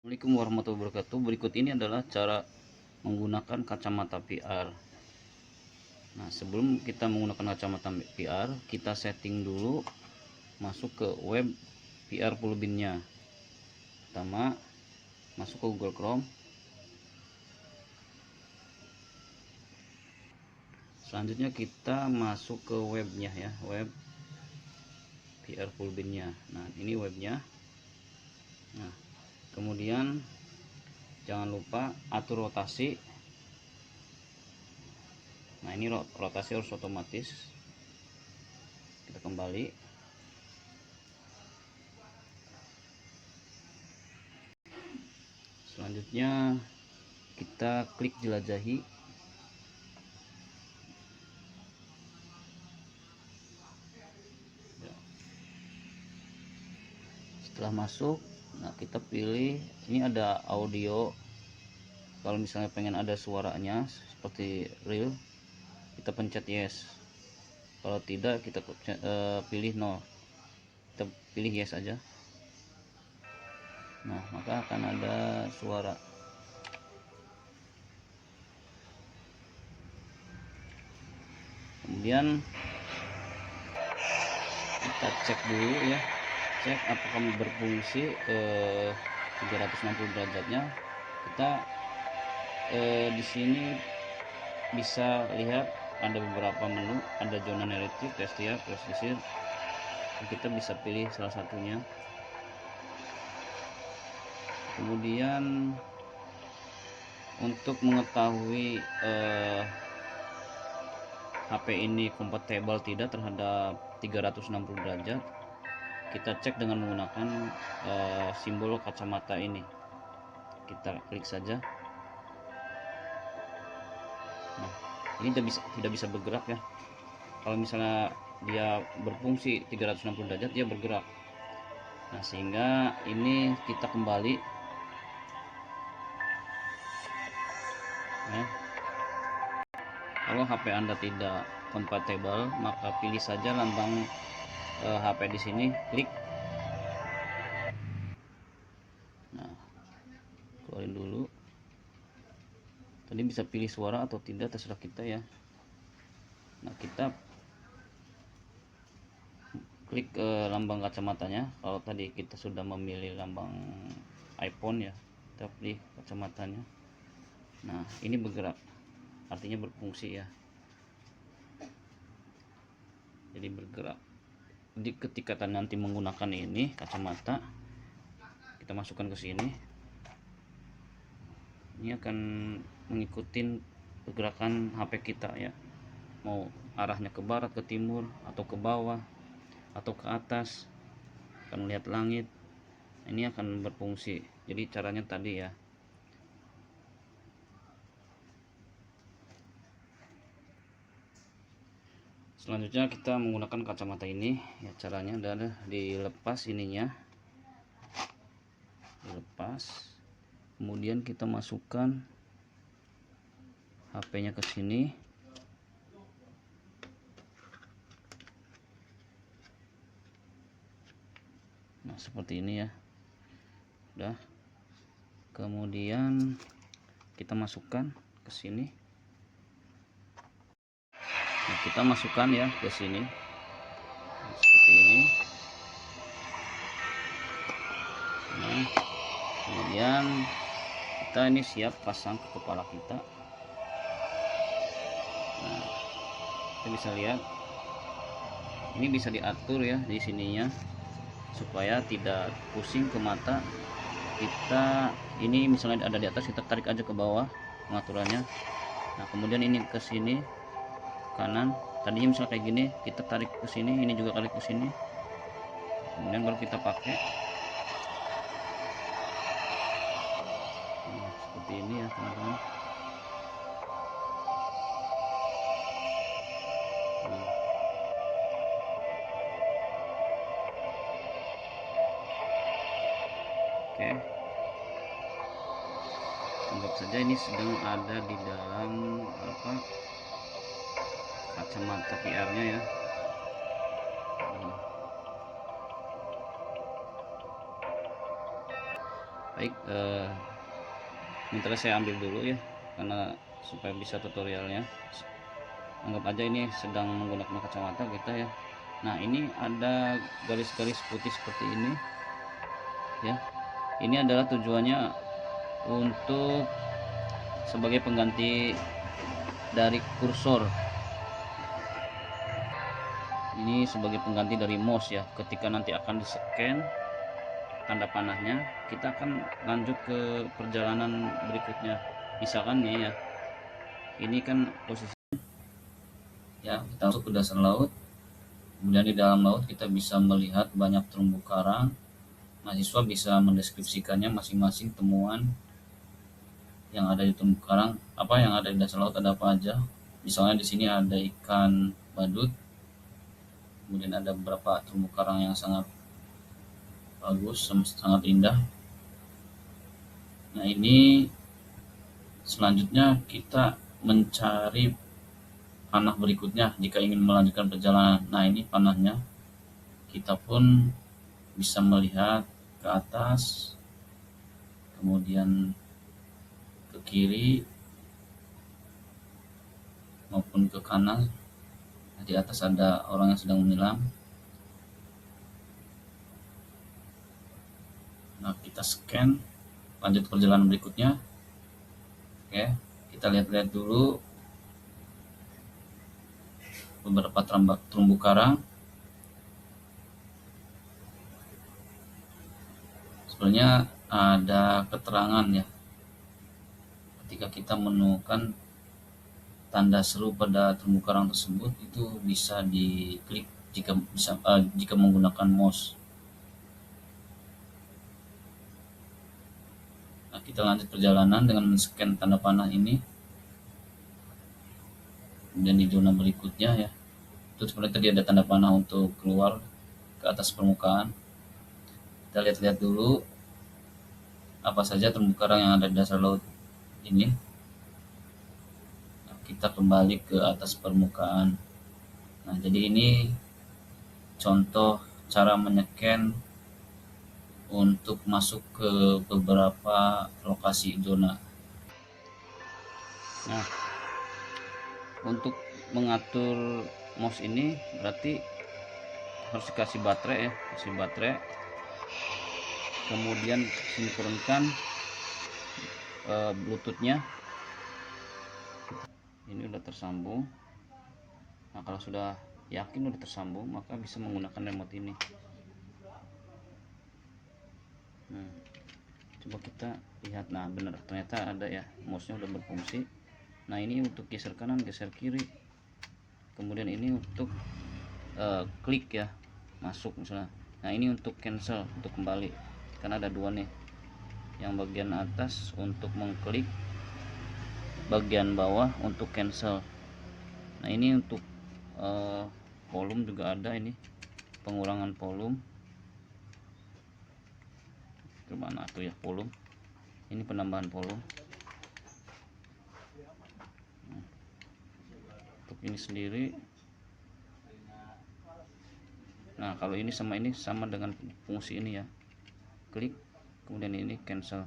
Assalamualaikum warahmatullahi wabarakatuh. Berikut ini adalah cara menggunakan kacamata VR. Nah, sebelum kita menggunakan kacamata VR, kita setting dulu, masuk ke web VR plugin-nya. Pertama, masuk ke Google Chrome. Selanjutnya kita masuk ke webnya ya, web VR plugin-nya. Nah, ini webnya. Nah, kemudian jangan lupa atur rotasi. Nah, ini rotasi harus otomatis. Kita kembali. Selanjutnya kita klik jelajahi. Setelah masuk, nah kita pilih, ini ada audio. Kalau misalnya pengen ada suaranya seperti real, kita pencet yes. Kalau tidak, kita pilih no, kita pilih yes aja. Nah, maka akan ada suara. Kemudian kita cek dulu ya, cek apakah berfungsi 360 derajatnya. Kita di sini bisa lihat ada beberapa menu, ada zona analitik, testia, presisir. Kita bisa pilih salah satunya. Kemudian untuk mengetahui HP ini kompatibel tidak terhadap 360 derajat, kita cek dengan menggunakan simbol kacamata ini. Kita klik saja. Nah, ini tidak bisa bergerak ya. Kalau misalnya dia berfungsi 360 derajat, dia bergerak. Nah, sehingga ini kita kembali ya. Kalau HP Anda tidak kompatibel, maka pilih saja lambang HP di sini, klik. Nah, keluarin dulu. Tadi bisa pilih suara atau tidak, terserah kita ya. Nah, kita klik lambang kacamatanya. Kalau tadi kita sudah memilih lambang iPhone ya, kita pilih kacamatanya. Nah, ini bergerak, artinya berfungsi ya. Jadi bergerak. Jadi ketika nanti menggunakan ini kacamata, kita masukkan ke sini, ini akan mengikuti pergerakan HP kita ya, mau arahnya ke barat, ke timur, atau ke bawah, atau ke atas, akan melihat langit. Ini akan berfungsi. Jadi caranya tadi ya. Selanjutnya kita menggunakan kacamata ini ya, caranya adalah dilepas ininya, dilepas, kemudian kita masukkan HP-nya ke sini. Nah, seperti ini ya. Udah. Kemudian kita masukkan ke sini. Nah, kita masukkan ya ke sini. Nah, seperti ini. Nah, kemudian kita ini siap pasang ke kepala kita. Nah, kita bisa lihat ini bisa diatur ya di sininya supaya tidak pusing ke mata kita. Ini misalnya ada di atas, kita tarik aja ke bawah pengaturannya. Nah, kemudian ini ke sini kanan, tadinya misalnya kayak gini, kita tarik ke sini, ini juga tarik ke sini, kemudian baru kita pakai. Nah, seperti ini ya teman-teman. Oke, anggap saja ini sedang ada di dalam kacamata VR-nya ya. Baik, Sementara saya ambil dulu ya, karena supaya bisa tutorialnya. Anggap aja ini sedang menggunakan kacamata kita ya. Nah, ini ada garis-garis putih seperti ini ya. Ini adalah tujuannya untuk sebagai pengganti dari kursor. Ini sebagai pengganti dari mouse ya. Ketika nanti akan di-scan tanda panahnya, kita akan lanjut ke perjalanan berikutnya. Misalkan nih ya, ini kan posisi ya, kita masuk ke dasar laut. Kemudian di dalam laut kita bisa melihat banyak terumbu karang. Mahasiswa bisa mendeskripsikannya masing-masing temuan yang ada di terumbu karang, apa yang ada di dasar laut ada apa aja. Misalnya di sini ada ikan badut, kemudian ada beberapa terumbu karang yang sangat bagus, sangat indah. Nah, ini selanjutnya kita mencari panah berikutnya jika ingin melanjutkan perjalanan. Nah, ini panahnya. Kita pun bisa melihat ke atas, kemudian ke kiri maupun ke kanan. Di atas ada orang yang sedang menyelam. Nah, kita scan, lanjut perjalanan berikutnya. Oke, kita lihat-lihat dulu beberapa terumbu karang. Sebenarnya ada keterangan ya, ketika kita menemukan tanda seru pada terumbu karang tersebut, itu bisa diklik jika menggunakan mouse. Nah, kita lanjut perjalanan dengan men-scan tanda panah ini. Kemudian di zona berikutnya ya, itu sebenarnya tadi ada tanda panah untuk keluar ke atas permukaan. Kita lihat-lihat dulu apa saja terumbu karang yang ada di dasar laut ini. Nah, kita kembali ke atas permukaan. Nah, jadi ini contoh cara menyeken untuk masuk ke beberapa lokasi zona. Nah, untuk mengatur mouse ini berarti harus dikasih baterai ya, kasih baterai. Kemudian sinkronkan bluetoothnya. Ini udah tersambung. Nah, kalau sudah yakin udah tersambung, maka bisa menggunakan remote ini. Nah, coba kita lihat. Nah, benar, ternyata ada ya, mouse-nya udah berfungsi. Nah, ini untuk geser kanan, geser kiri. Kemudian ini untuk klik ya, masuk misalnya. Nah, ini untuk cancel, untuk kembali. Karena ada dua nih. Yang bagian atas untuk mengklik, bagian bawah untuk cancel. Nah, ini untuk volume juga ada, ini pengurangan volume. Kemana tuh ya volume? Ini penambahan volume. Untuk ini sendiri. Nah, kalau ini sama dengan fungsi ini ya, klik kemudian ini cancel.